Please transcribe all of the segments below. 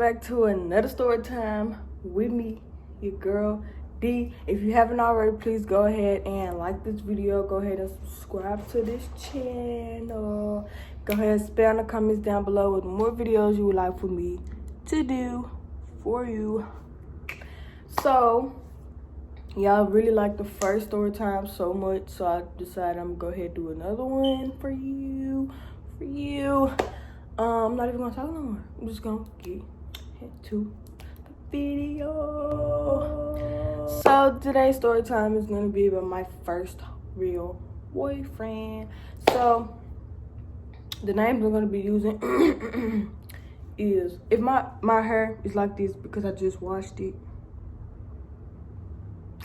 back to another story time with me, your girl D. If you haven't already, please go ahead and like this video. Go ahead and subscribe to this channel. Go ahead and spam in the comments down below with more videos you would like for me to do for you. So y'all really like the first story time so much, so I decided I'm gonna go ahead and do another one for you. I'm not even gonna talk no more. I'm just gonna get into the video. So today's story time is gonna be about my first real boyfriend. So the names I'm gonna be using is, if my hair is like this because I just washed it.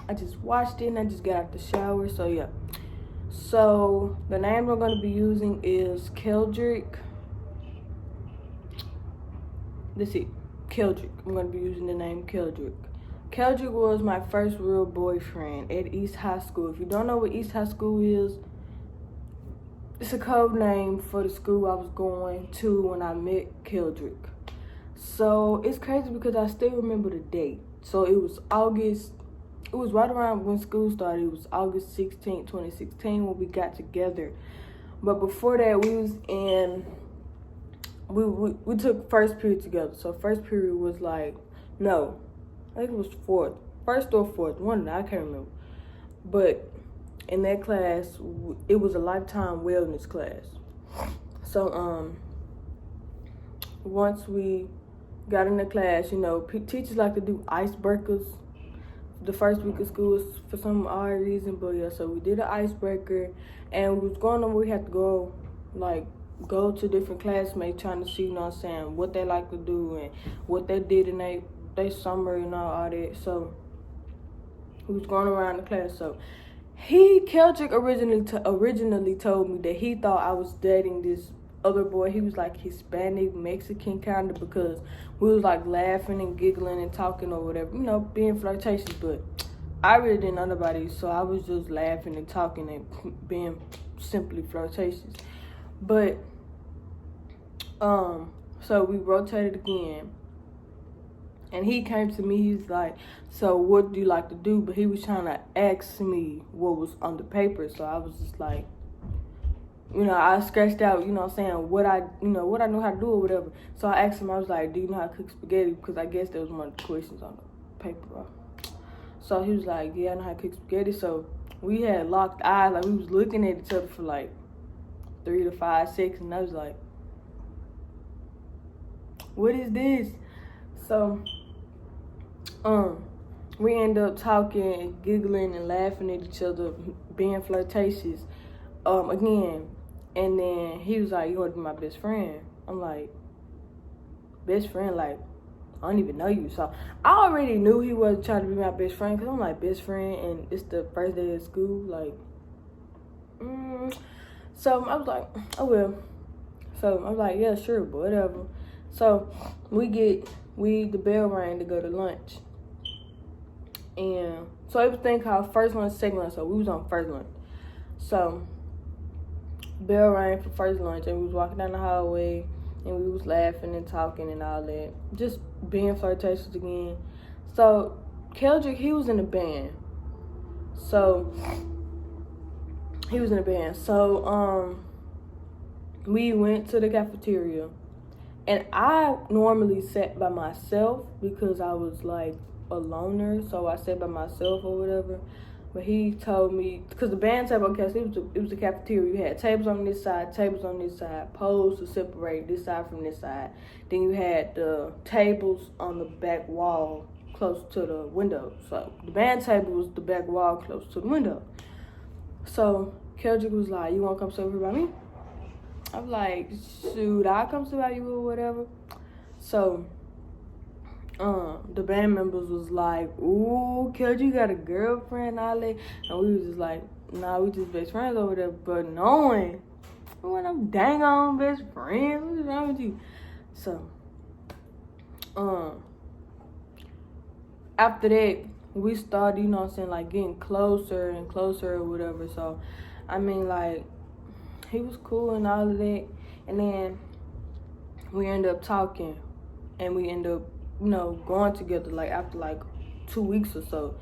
And I just got out the shower, so yeah. So the name I'm gonna be using is Keldrick. Let's see, Keldrick. I'm gonna be using the name Keldrick. Keldrick was my first real boyfriend at East High School. If you don't know what East High School is, it's a code name for the school I was going to when I met Keldrick. So it's crazy because I still remember the date. So it was right around when school started. It was August 16, 2016 when we got together. But before that, we took first period together. So first period was like, no, I think it was first or fourth, one of them, I can't remember. But in that class, it was a lifetime wellness class. So once we got in the class, you know, teachers like to do icebreakers the first week of school for some odd reason. But yeah, so we did an icebreaker, and we was going on, we had to go to different classmates trying to see, you know what I'm saying, what they like to do and what they did in they summer and all that. So we was going around the class. So Keldrick originally told me that he thought I was dating this other boy. He was like Hispanic, Mexican kind of, because we was like laughing and giggling and talking or whatever, you know, being flirtatious. But I really didn't know nobody, so I was just laughing and talking and being simply flirtatious. But so we rotated again, and he came to me. He's like, so what do you like to do? But he was trying to ask me what was on the paper. So I was just like, you know, I scratched out, you know what I'm saying, what I know how to do or whatever. So I asked him, I was like, do you know how to cook spaghetti? Because I guess that was one of the questions on the paper. So he was like, yeah, I know how to cook spaghetti. So we had locked eyes, like we was looking at each other for like 3 to 5 seconds, and I was like, what is this? So we ended up talking and giggling and laughing at each other, being flirtatious again. And then he was like, you want to be my best friend? I'm like, best friend? Like, I don't even know you. So I already knew he was trying to be my best friend, because I'm like, best friend, and it's the first day of school. Like, So I was like, oh well. So I was like, yeah, sure, but whatever. So the bell rang to go to lunch. And so it was a thing called first lunch, second lunch. So we was on first lunch. So bell rang for first lunch, and we was walking down the hallway, and we was laughing and talking and all that, just being flirtatious again. So Keldrick, he was in a band. So we went to the cafeteria, and I normally sat by myself because I was like a loner, so I sat by myself or whatever. But he told me, because the band table, okay, so it was a cafeteria. You had tables on this side, poles to separate this side from this side. Then you had the tables on the back wall close to the window. So the band table was the back wall close to the window. So Keldrick was like, you want to come sit over by me? I'm like, shoot, I'll come sit by you or whatever. So the band members was like, ooh, Keldrick, you got a girlfriend, all that. And we was just like, nah, we just best friends over there. But knowing, when I'm dang on best friends, what's wrong with you? So after that, we started, you know what I'm saying, like getting closer and closer or whatever. So I mean, like, he was cool and all of that. And then we ended up talking and we end up, going together like after like 2 weeks or so.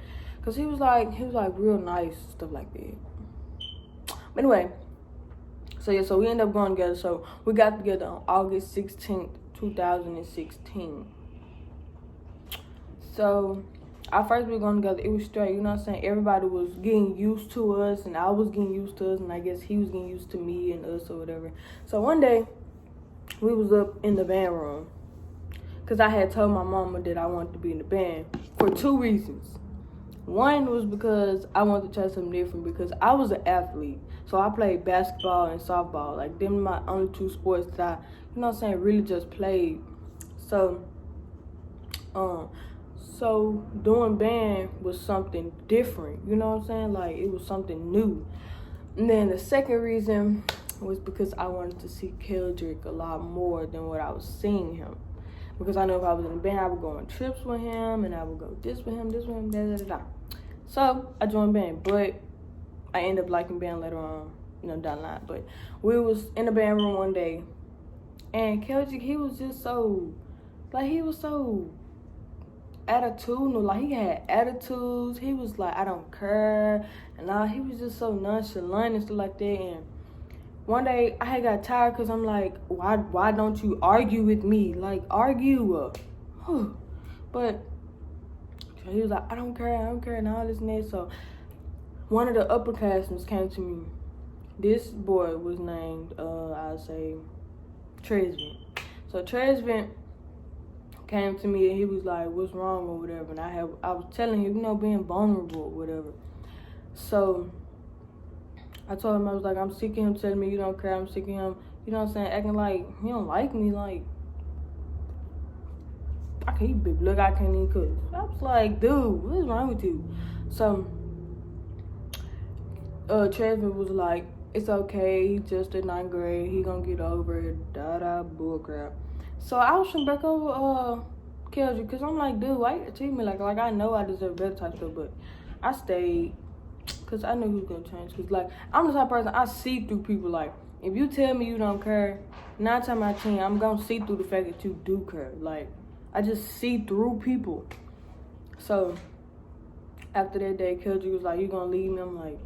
Cause he was like real nice, stuff like that. But anyway, so we end up going together. So we got together on August 16th, 2016. So our first week going together, it was straight, you know what I'm saying? Everybody was getting used to us, and I was getting used to us, and I guess he was getting used to me and us or whatever. So one day, we was up in the band room, because I had told my mama that I wanted to be in the band for 2 reasons. One was because I wanted to try something different, because I was an athlete. So I played basketball and softball. Like, them my only 2 sports that I, you know what I'm saying, really just played. So doing band was something different, you know what I'm saying? Like, it was something new. And then the second reason was because I wanted to see Keldrick a lot more than what I was seeing him. Because I know if I was in the band, I would go on trips with him, and I would go this with him, da, da, da, da. So I joined band, but I ended up liking band later on, down the line. But we was in the band room one day, and Keldrick, he was just so, he was so attitudinal. Like, he had attitudes. He was like, I don't care, and he was just so nonchalant and stuff like that. And one day I had got tired, because I'm like, why don't you argue with me? Like, argue. But he was like, I don't care, and all this and that. So one of the upperclassmen came to me. This boy was named, I'll say, Tresvant. So Tresvant came to me, and he was like, what's wrong or whatever. And I was telling him, being vulnerable or whatever. So I told him, I was like, I'm sick of him telling me you don't care. I'm sick of him, you know what I'm saying, acting like he don't like me. Like, I can't even cook. I was like, dude, what's wrong with you? So Tresvant was like, it's okay, he just in 9th grade, he gonna get over it, bullcrap. So I was back over Keldrick, because I'm like, dude, why you treat me like I know I deserve better type stuff. But I stayed, because I knew he was going to change. Because, I'm the type of person, I see through people. Like, if you tell me you don't care, 9 times out of 10, I'm going to see through the fact that you do care. Like, I just see through people. So, after that day, Keldrick was like, you going to leave me? I'm like,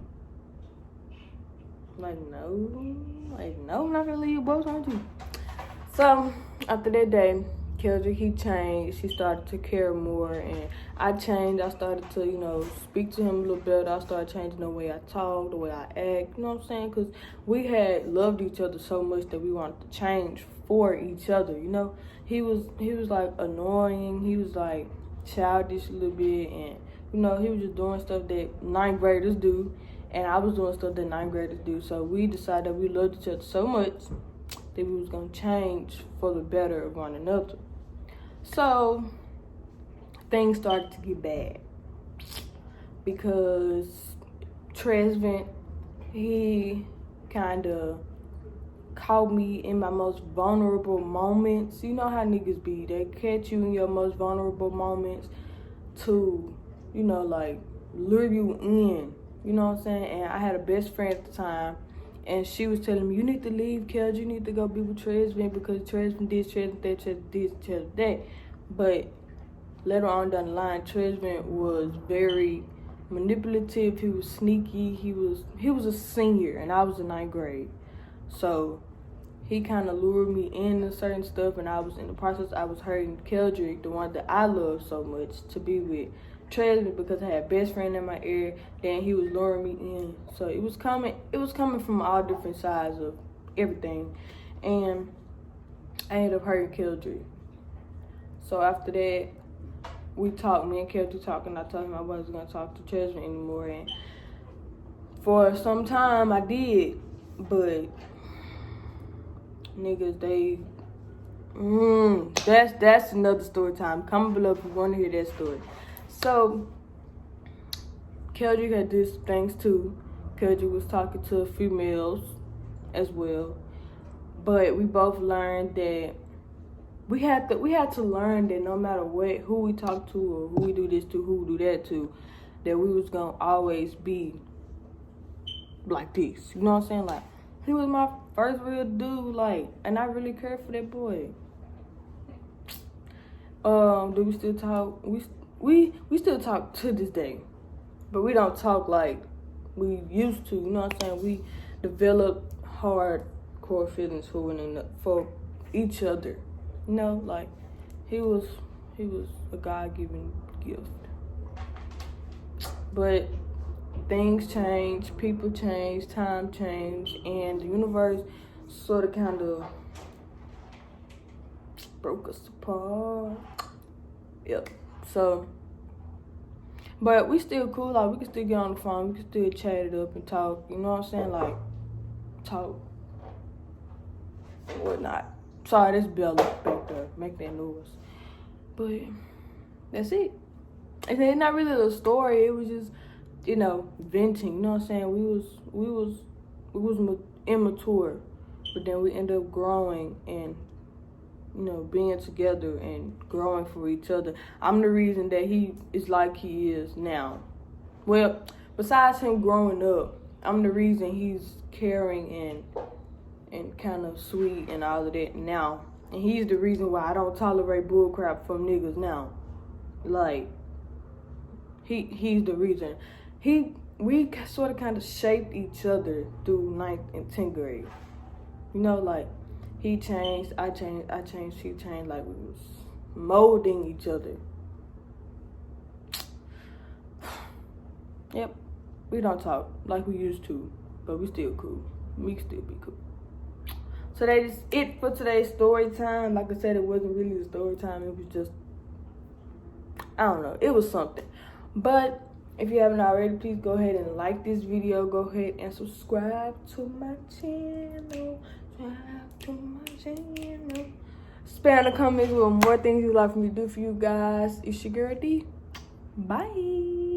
no. Like, no, I'm not going to leave you, both, aren't you? So, after that day, Keldrick, he changed. He started to care more, and I changed. I started to, speak to him a little better. I started changing the way I talk, the way I act, you know what I'm saying? Because we had loved each other so much that we wanted to change for each other, He was like annoying. He was like childish a little bit, and, he was just doing stuff that 9th graders do, and I was doing stuff that 9th graders do. So we decided that we loved each other so much that we was going to change for the better of one another. So things started to get bad, because Tresvant, he kind of caught me in my most vulnerable moments. You know how niggas be. They catch you in your most vulnerable moments to, lure you in. You know what I'm saying? And I had a best friend at the time, and she was telling me, you need to leave, Kel. You need to go be with Tresvant, because Tresvant did, Tresvant that, Tresvant this, Tresvant that. But later on down the line, Tresvant was very manipulative. He was sneaky. He was a senior, and I was in 9th grade. So he kind of lured me into certain stuff, and I was in the process. I was hurting Keldrick, the one that I love so much, to be with Tresvant, because I had a best friend in my ear. Then he was luring me in. So it was coming from all different sides of everything, and I ended up hurting Keldrick. So after that, we talked. Me and Keldrick talked, and I told him I wasn't gonna talk to Tresvant anymore. And for some time, I did, but niggas, that's another story time. Comment below if you want to hear that story. So Keldrick had these things too. Keldrick was talking to females as well, but we both learned that we had to learn that no matter who we talk to, or who we do this to, who we do that to, that we was gonna always be like this. You know what I'm saying? Like, he was my first real dude, and I really cared for that boy. Do we still talk? We still talk to this day, but we don't talk like we used to. You know what I'm saying? We developed hardcore feelings for each other. You know, like he was a God-given gift. But things change, people change, time change, and the universe sort of kind of broke us apart. Yep. So, but we still cool. Like, we can still get on the phone. We can still chat it up and talk. You know what I'm saying? Like, talk and whatnot. Sorry, that's Bella back there. Make that noise. But that's it. And it's not really a story. It was just, you know, venting. You know what I'm saying? We was immature, but then we ended up growing and, you know, being together and growing for each other. I'm the reason that he is like he is now. Well, besides him growing up, I'm the reason he's caring and kind of sweet and all of that now. And he's the reason why I don't tolerate bullcrap from niggas now. Like, he's the reason. We sort of kind of shaped each other through 9th and 10th grade. You know, like, he changed, I changed, he changed. Like, we was molding each other. Yep, we don't talk like we used to, but we still cool. We can still be cool. So that is it for today's story time. Like I said, it wasn't really a story time. It was just, I don't know, it was something. But if you haven't already, please go ahead and like this video. Go ahead and subscribe to my channel. Spam in the comments with more things you'd like me to do for you guys. It's your girl D. Bye.